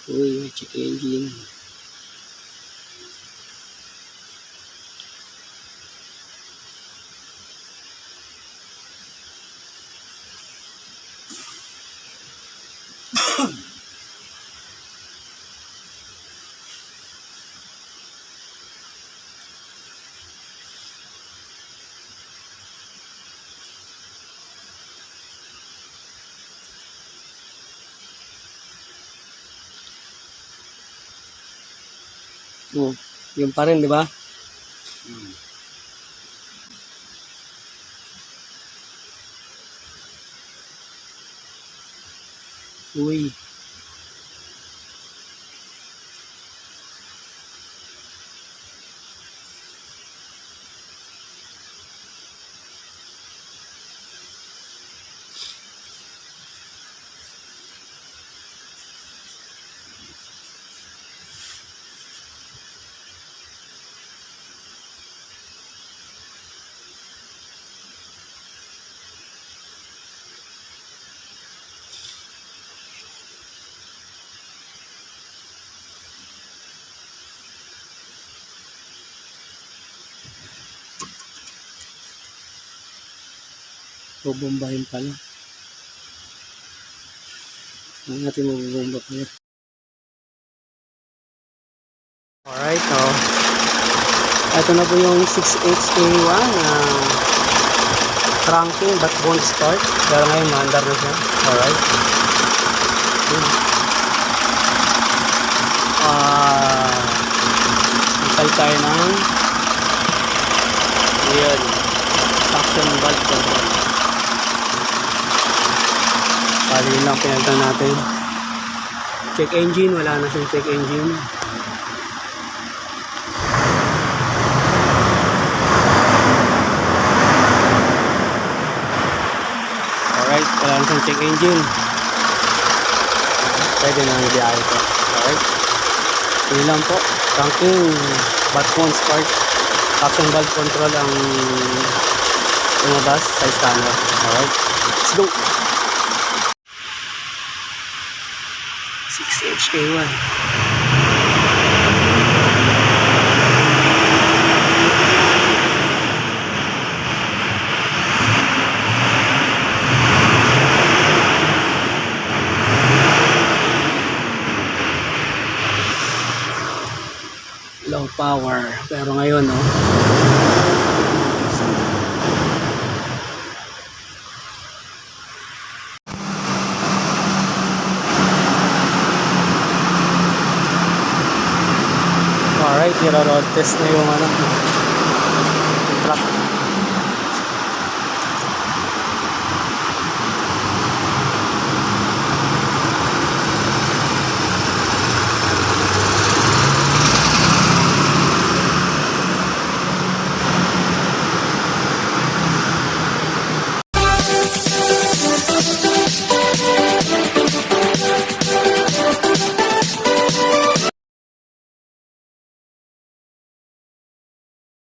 Uy, check engine. Oh, yun pa rin, di ba? Uy. Bubombahin pala. Ang natin mabubomba pala. Alright, so ito na po yung 6HA1 na cranking but won't start. Pero ngayon maandar na siya. Alright. Hintay tayo ng ayan, suction valve control. Pali lang pinagdan natin. Check engine, wala na siyang check engine. Alright, wala na siyang check engine. Pwede na ang biyahe ko. Alright. Yun lang po. Cranking but won't start. Suction valve control ang lumabas sa scanner. Alright. Let's go. 6HA1. Low power. Pero ngayon, no? Alright, i-road test na yung ano.